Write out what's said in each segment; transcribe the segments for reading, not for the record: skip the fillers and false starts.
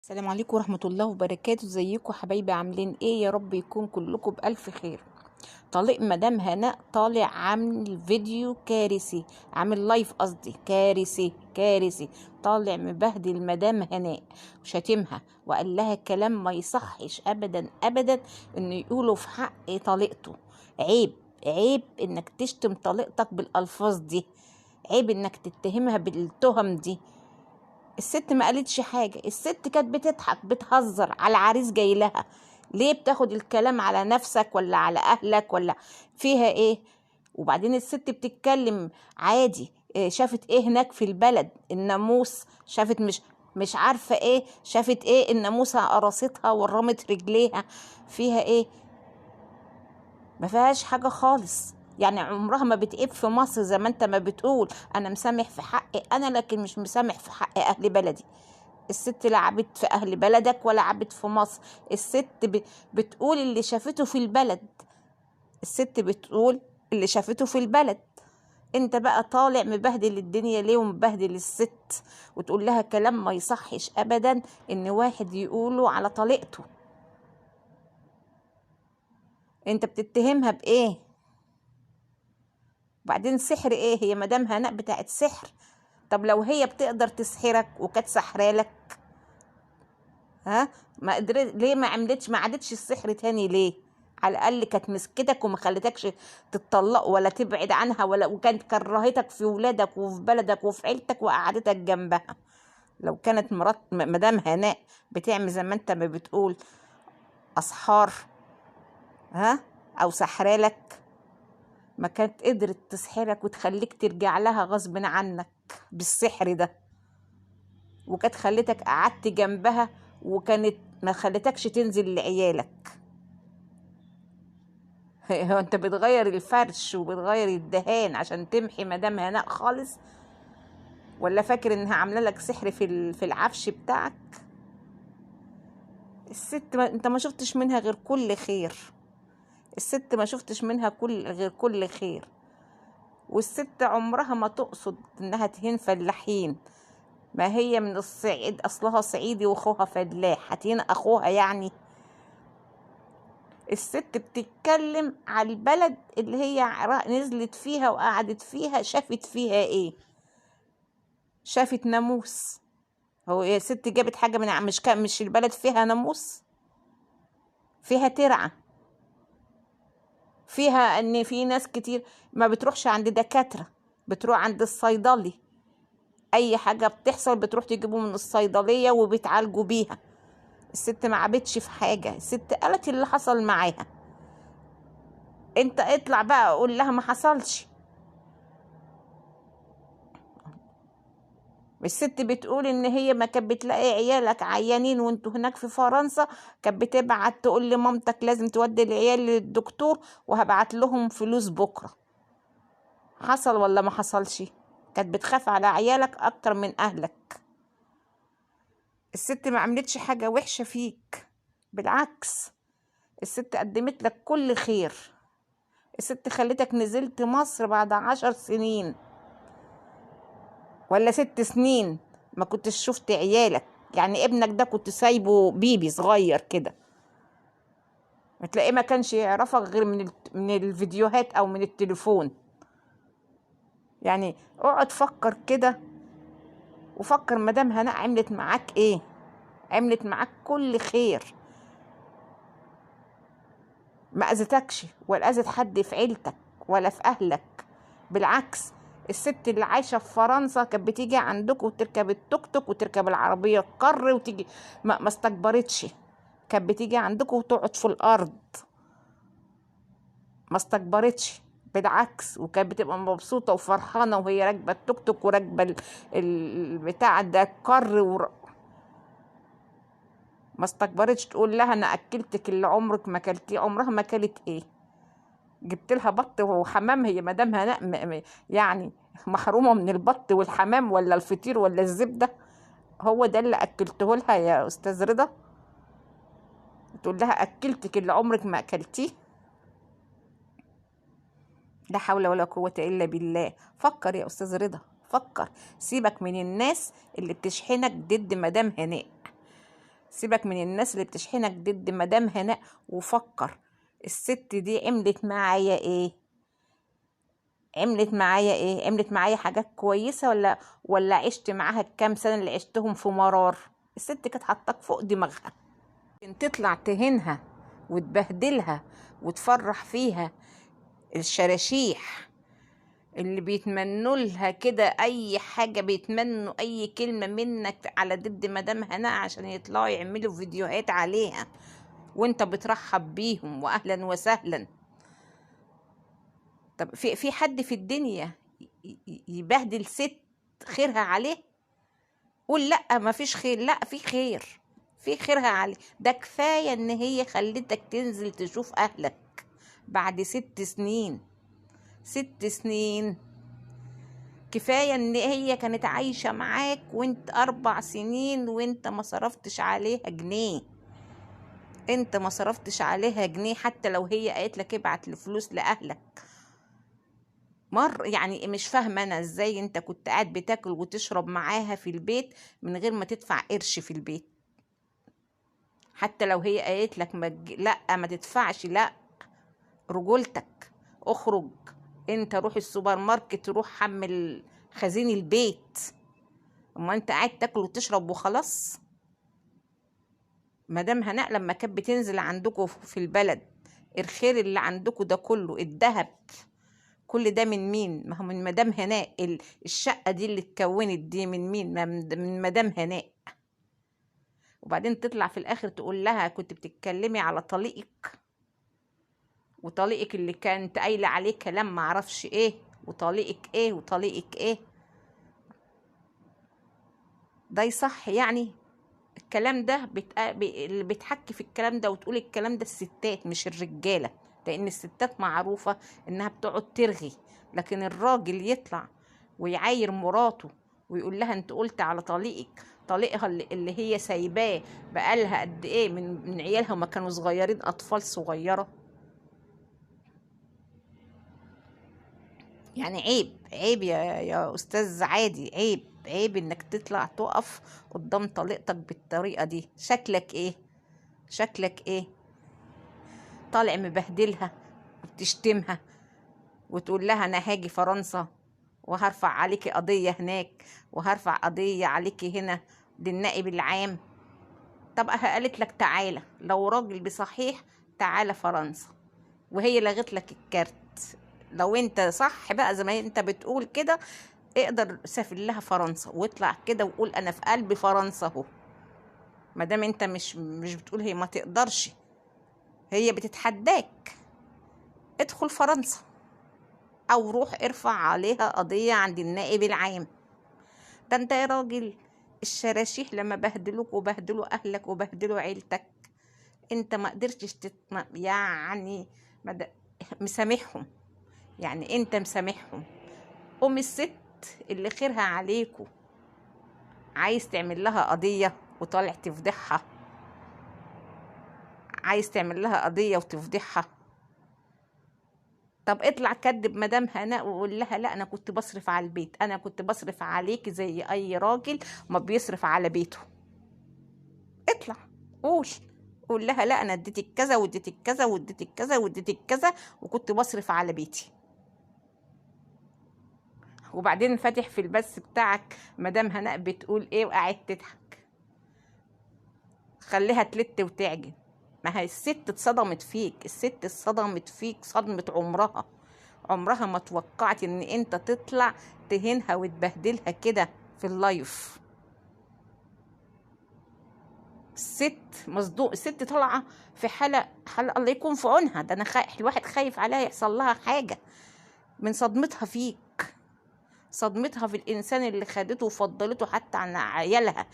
السلام عليكم ورحمة الله وبركاته. ازيكم حبايبي؟ عاملين ايه؟ يا رب يكون كلكم بألف خير. طليق مدام هناء طالع عامل فيديو كارثي، عامل لايف قصدي كارثي كارثي. طالع مبهدل مدام هناء وشاتمها وقال لها كلام ما يصحش ابدا ابدا انه يقوله في حق طليقته. عيب، عيب انك تشتم طليقتك بالالفاظ دي، عيب انك تتهمها بالتهم دي. الست ما قالتش حاجة، الست كانت بتضحك بتهزر على العريس جاي لها. ليه بتاخد الكلام على نفسك ولا على أهلك ولا فيها ايه؟ وبعدين الست بتتكلم عادي. شافت ايه هناك في البلد؟ الناموس. شافت مش عارفة ايه، شافت ايه؟ الناموسة قرصتها ورمت رجليها. فيها ايه؟ ما فيهاش حاجة خالص. يعني عمرها ما بتقيب في مصر زي ما انت ما بتقول انا مسامح في حقي انا، لكن مش مسامح في حق اهل بلدي. الست لا عبت في اهل بلدك ولا عبت في مصر. الست بتقول اللي شافته في البلد. الست بتقول اللي شافته في البلد. انت بقى طالع مبهدل الدنيا ليه ومبهدل الست وتقول لها كلام ما يصحش ابدا ان واحد يقوله على طليقته؟ انت بتتهمها بايه؟ وبعدين سحر ايه؟ هي مدام هناء بتاعت سحر؟ طب لو هي بتقدر تسحرك وكانت سحرالك، ها ما قدرت ليه؟ ما عادتش السحر تاني ليه؟ على الاقل كانت مسكتك وما خلتكش تتطلق ولا تبعد عنها، وكانت كرهتك في ولادك وفي بلدك وفي عيلتك وقعدتك جنبها. لو كانت مرات مدام هناء بتعمل زي ما انت ما بتقول اسحار، ها، او سحرالك، ما كانت قدرت تسحرك وتخليك ترجع لها غصب عنك بالسحر ده، وكانت خلتك قعدت جنبها وكانت ما خلتكش تنزل لعيالك. هو انت بتغير الفرش وبتغير الدهان عشان تمحي مدام هناء خالص؟ ولا فاكر انها عامله لك سحر في العفش بتاعك؟ الست انت ما شفتش منها غير كل خير. الست ما شفتش منها غير كل خير. والست عمرها ما تقصد انها تهين فلاحين. ما هي من الصعيد، اصلها صعيدي واخوها فلاح، هتهين اخوها يعني؟ الست بتتكلم على البلد اللي هي نزلت فيها وقعدت فيها. شافت فيها ايه؟ شافت ناموس. هو يا ست جابت حاجة من مش البلد فيها ناموس؟ فيها ترعة، فيها ان في ناس كتير ما بتروحش عند دكاترة، بتروح عند الصيدلي. اي حاجة بتحصل بتروح تجيبه من الصيدلية وبتعالجوا بيها. الست ما عبتش في حاجة، الست قالت اللي حصل معاها. انت اطلع بقى قول لها ما حصلش. الست بتقول ان هي ما كانت بتلاقي عيالك عيانين وانتوا هناك في فرنسا، كانت بتبعت تقول لمامتك لازم تودي العيال للدكتور وهبعت لهم فلوس بكره. حصل ولا ما حصلش؟ كانت بتخاف على عيالك اكتر من اهلك. الست ما عملتش حاجة وحشة فيك، بالعكس الست قدمت لك كل خير. الست خلتك نزلت مصر بعد 10 سنين ولا 6 سنين ما كنتش شفت عيالك. يعني ابنك ده كنت سايبه بيبي صغير كده، تلاقيه ما كانش يعرفك غير من الفيديوهات او من التليفون. يعني اقعد فكر كده وفكر مدام هناء عملت معاك ايه؟ عملت معاك كل خير، ما اذتكش ولا اذت حد في عيلتك ولا في اهلك. بالعكس الست اللي عايشه في فرنسا كانت بتيجي عندك وتركب التوك توك وتركب العربيه الكر وتيجي، ما استكبرتش. كانت بتيجي عندك وتقعد في الارض، ما استكبرتش، بالعكس. وكانت بتبقى مبسوطه وفرحانه وهي راكبه التوك توك وراكبه البتاع ده الكر ما استكبرتش تقول لها انا اكلتك اللي عمرك ما كلتيه. عمرها ما كلت ايه؟ جبت لها بط وحمام؟ هي مدام هناء يعني محرومه من البط والحمام ولا الفطير ولا الزبده؟ هو ده اللي اكلته لها يا استاذ رضا؟ تقول لها اكلتك اللي عمرك ما اكلتيه؟ لا حول ولا قوه الا بالله. فكر يا استاذ رضا، فكر. سيبك من الناس اللي بتشحنك ضد مدام هناء. سيبك من الناس اللي بتشحنك ضد مدام هناء، وفكر الست دي عملت معايا ايه؟ عملت معايا حاجات كويسة ولا عشت معاها الكام سنة اللي عشتهم في مرار؟ الست كانت حطاك فوق دماغها. انت تطلع تهينها وتبهدلها وتفرح فيها الشراشيح اللي بيتمنوا لها كده اي حاجة، بيتمنوا اي كلمة منك على ضد مدام هناء عشان يطلعوا يعملوا فيديوهات عليها، وانت بترحب بيهم واهلا وسهلا. طب في حد في الدنيا يبهدل ست خيرها عليه؟ قول لا مفيش خير. لا، في خير، في خيرها عليه. ده كفاية ان هي خلتك تنزل تشوف اهلك بعد 6 سنين. 6 سنين كفاية ان هي كانت عايشة معاك وانت 4 سنين وانت ما صرفتش عليها جنيه. انت ما صرفتش عليها جنيه، حتى لو هي قالت لك ابعت الفلوس لأهلك. يعني مش فاهمة انا ازاي انت كنت قاعد بتاكل وتشرب معاها في البيت من غير ما تدفع قرش في البيت. حتى لو هي قالت لك لا ما تدفعش، لا، رجولتك اخرج انت، روح السوبر ماركت، روح حمل خزين البيت. اما انت قاعد تاكل وتشرب وخلاص. مدام هناء لما كانت بتنزل عندكم في البلد، الخير اللي عندكم ده كله، الذهب، كل ده من مين؟ ما هو من مدام هناء. الشقة دي اللي اتكونت دي من مين؟ من مدام هناء. وبعدين تطلع في الاخر تقول لها كنت بتتكلمي على طليقك، وطليقك اللي كانت قايله عليه كلام معرفش ايه، وطليقك ايه وطليقك ايه. ده يصح يعني؟ الكلام ده اللي بتحكي في الكلام ده وتقول الكلام ده الستات مش الرجاله، لان الستات معروفه انها بتقعد ترغي، لكن الراجل يطلع ويعاير مراته ويقول لها انت قلت على طليقها اللي هي سايباه بقالها قد ايه من عيالها ما كانوا صغيرين، اطفال صغيره. يعني عيب يا استاذ عادي، عيب انك تطلع تقف قدام طليقتك بالطريقه دي. شكلك ايه طالع مبهدلها وبتشتمها وتقول لها انا هاجي فرنسا وهرفع عليكي قضيه هناك وهرفع قضيه عليكي هنا للنائب العام. طب قالت لك تعالى، لو راجل بصحيح تعالى فرنسا وهي لغت لك الكارت، لو انت صح بقى زي ما انت بتقول كده، اقدر سافر لها فرنسا واطلع كده وقول انا في قلب فرنسا اهو. ما دام انت مش بتقول هي ما تقدرش، هي بتتحداك، ادخل فرنسا او روح ارفع عليها قضية عند النائب العام. ده انت يا راجل الشراشيح لما بهدلوك وبهدلوا اهلك وبهدلوا عيلتك، انت ما قدرتش يعني مسامحهم. يعني انت مسامحهم. الست اللي خيرها عليكوا عايز تعمل لها قضية وطالع تفضحها، عايز تعمل لها قضية وتفضحها. طب اطلع كدب مدام هناء وقول لها لا انا كنت بصرف على البيت، انا كنت بصرف عليك زي اي راجل ما بيصرف على بيته. اطلع قول لها لا انا اديتك كذا واديتك كذا واديتك كذا واديتك كذا وكنت بصرف على بيتي. وبعدين فاتح في البث بتاعك مدام هناء بتقول ايه وقاعد تضحك. خليها تلت وتعجن. ما هي الست اتصدمت فيك صدمة عمرها ما توقعت ان انت تطلع تهينها وتبهدلها كده في اللايف. الست طالعة في حالة الله يكون في عونها. ده انا الواحد خايف عليها يحصل لها حاجة من صدمتها فيك، صدمتها في الانسان اللي خدته وفضلته حتى عن عيالها.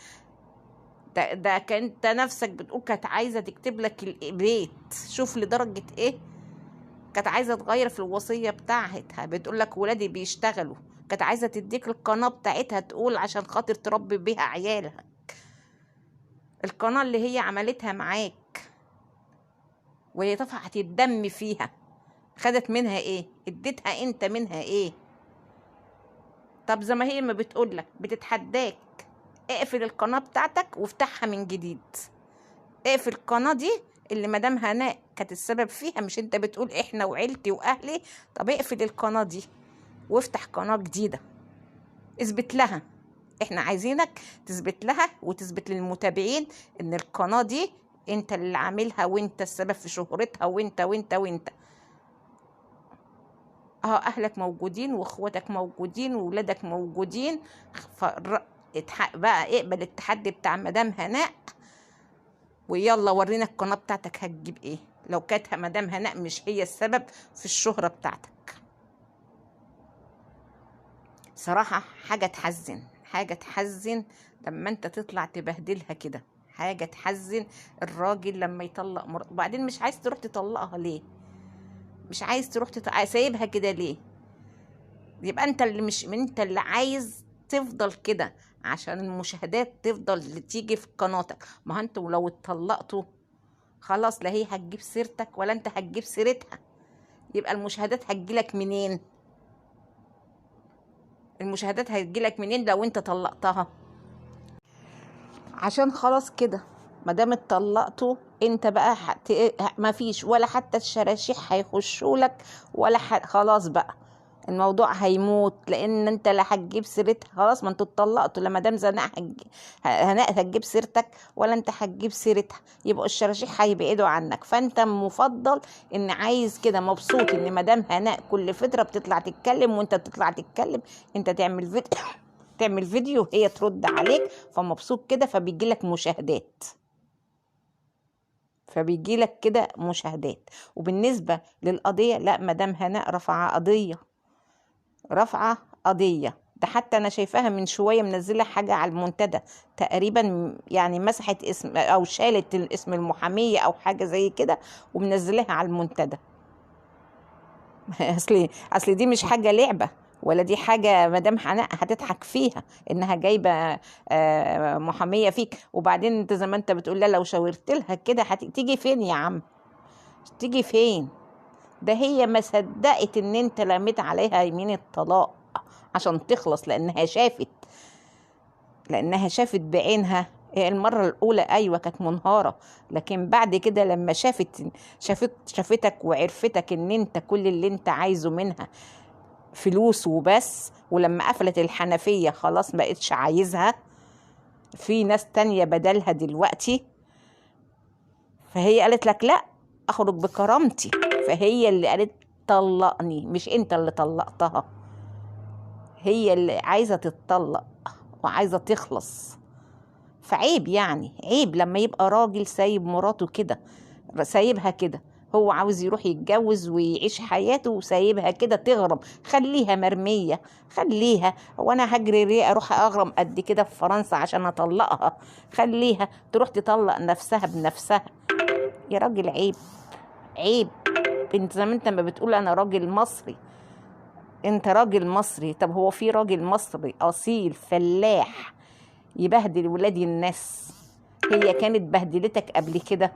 ده كانت نفسك بتقول كانت عايزه تكتب لك البيت، شوف لدرجه ايه. كانت عايزه تغير في الوصيه بتاعتها، بتقول لك ولادي بيشتغلوا. كانت عايزه تديك القناه بتاعتها تقول عشان خاطر تربي بيها عيالها. القناه اللي هي عملتها معاك وهي دفعت الدم فيها، خدت منها ايه؟ اديتها انت منها ايه؟ طب زي ما هي ما بتقول لك بتتحداك، اقفل القناه بتاعتك وافتحها من جديد. اقفل القناه دي اللي مدام هناء كانت السبب فيها، مش انت بتقول احنا وعيلتي واهلي؟ طب اقفل القناه دي وافتح قناه جديده، اثبت لها. احنا عايزينك تثبت لها وتثبت للمتابعين ان القناه دي انت اللي عاملها وانت السبب في شهرتها، وانت وانت وانت. اهلك موجودين واخواتك موجودين وولادك موجودين، بقى اقبل التحدي بتاع مدام هناء ويلا ورينا القناه بتاعتك هتجيب ايه، لو كانت مدام هناء مش هي السبب في الشهره بتاعتك. صراحه حاجه تحزن، حاجه تحزن لما انت تطلع تبهدلها كده، حاجه تحزن. الراجل لما يطلق مراته وبعدين مش عايز تروح تطلقها ليه؟ مش عايز تروح سايبها كده ليه؟ يبقى انت اللي مش انت اللي عايز تفضل كده عشان المشاهدات تفضل تيجي في قناتك. ما انتوا لو اتطلقتوا خلاص لا هي هتجيب سيرتك ولا انت هتجيب سيرتها، يبقى المشاهدات هتجيلك منين؟ المشاهدات هتجيلك منين لو انت طلقتها؟ عشان خلاص كده مادام اتطلقتوا انت بقى ما فيش ولا حتى الشراشيح هيخشوا لك ولا خلاص بقى الموضوع هيموت، لان انت لا هتجيب سيرتها خلاص، ما انتوا اتطلقتوا. لما دام هناء هتجيب سيرتك ولا انت هتجيب سيرتها، يبقوا الشراشيح هيبعدوا عنك. فانت مفضل ان عايز كده مبسوط ان مدام هناء كل فتره بتطلع تتكلم وانت بتطلع تتكلم، انت تعمل فيديو تعمل فيديو وهي ترد عليك، فمبسوط كده فبيجيلك مشاهدات، فبيجيلك كده مشاهدات. وبالنسبه للقضيه، لا مدام هناء رافعه قضيه. ده حتى انا شايفاها من شويه منزله حاجه على المنتدى تقريبا، يعني مسحت اسم او شالت الاسم المحاميه او حاجه زي كده ومنزلها على المنتدى. اصل دي مش حاجه لعبه ولا دي حاجه مدام هناء هتضحك فيها انها جايبه محاميه فيك. وبعدين انت زي ما انت بتقول لها لو شاورت لها كده تيجي فين يا عم؟ تيجي فين؟ ده هي ما صدقت ان انت لميت عليها يمين الطلاق عشان تخلص، لانها شافت بعينها. المرة الأولى أيوة كانت منهارة، لكن بعد كده لما شافتك وعرفتك إن أنت كل اللي أنت عايزه منها فلوس وبس، ولما قفلت الحنفية خلاص ما بقتش عايزها، في ناس تانية بدلها دلوقتي، فهي قالت لك لا أخرج بكرامتي. فهي اللي قالت طلقني، مش أنت اللي طلقتها، هي اللي عايزة تتطلق وعايزة تخلص. فعيب، يعني عيب لما يبقى راجل سايب مراته كده، سايبها كده، هو عاوز يروح يتجوز ويعيش حياته وسايبها كده تغرم. خليها مرمية، خليها. وانا هجري ليه اروح اغرم قد كده في فرنسا عشان اطلقها؟ خليها تروح تطلق نفسها بنفسها. يا راجل عيب، عيب. انت زي ما انت ما بتقول انا راجل مصري، انت راجل مصري. طب هو في راجل مصري اصيل فلاح يبهدل ولاد الناس؟ هي كانت بهدلتك قبل كده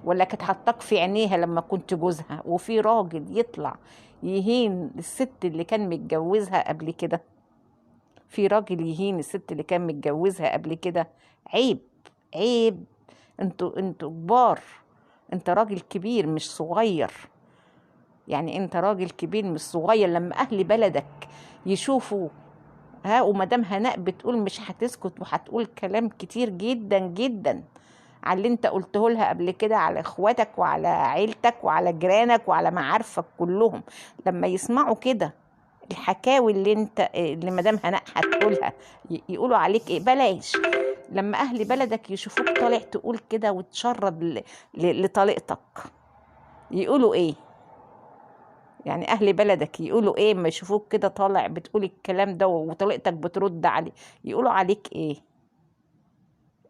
ولا كانت حطاك في عينيها لما كنت جوزها؟ وفي راجل يطلع يهين الست اللي كان متجوزها قبل كده؟ في راجل يهين الست اللي كان متجوزها قبل كده؟ عيب، عيب. انتوا كبار، انت راجل كبير مش صغير، يعني انت راجل كبير مش صغير. لما اهل بلدك يشوفوا ومدام هناء بتقول مش هتسكت وهتقول كلام كتير جدا جدا على اللي انت قلته لها قبل كده على اخواتك وعلى عيلتك وعلى جيرانك وعلى معارفك كلهم، لما يسمعوا كده الحكاوي اللي مدام هناء هتقولها يقولوا عليك ايه؟ بلاش. لما اهل بلدك يشوفوك طالع تقول كده وتشرد لطليقتك يقولوا ايه؟ يعني اهل بلدك يقولوا ايه ما يشوفوك كده طالع بتقول الكلام ده وطليقتك بترد عليه؟ يقولوا عليك ايه؟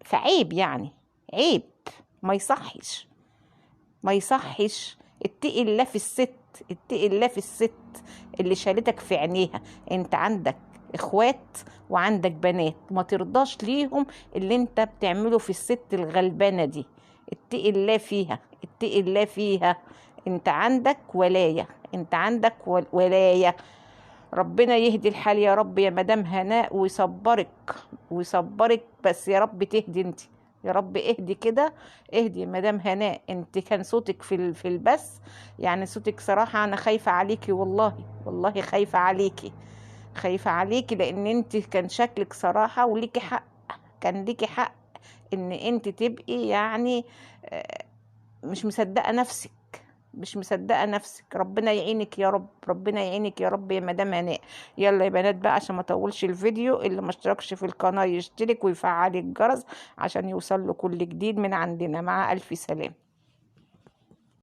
فعيب، يعني عيب. ما يصحش، ما يصحش. اتقي الله في الست، اتقي الله في الست اللي شالتك في عينيها. انت عندك اخوات وعندك بنات، ما ترضاش ليهم اللي انت بتعمله في الست الغلبانة دي. اتقي الله فيها، اتقي الله فيها. انت عندك ولاية، انت عندك ولاية. ربنا يهدي الحال يا رب يا مدام هناء ويصبرك، ويصبرك. بس يا رب تهدي انت، يا رب اهدي كده، اهدي مدام هناء. انت كان صوتك في البث، يعني صوتك صراحة انا خايفة عليكي، والله والله خايفة عليكي، خايفة عليكي، لان انت كان شكلك صراحة وليكي حق، كان ليكي حق ان انت تبقي يعني مش مصدقة نفسك، مش مصدقة نفسك. ربنا يعينك يا رب، ربنا يعينك يا رب يا مدام هناء. يلا يا بنات بقى عشان ما اطولش الفيديو، اللي ما اشتركش في القناة يشترك ويفعل الجرس عشان يوصل له كل جديد من عندنا. مع الف سلامة.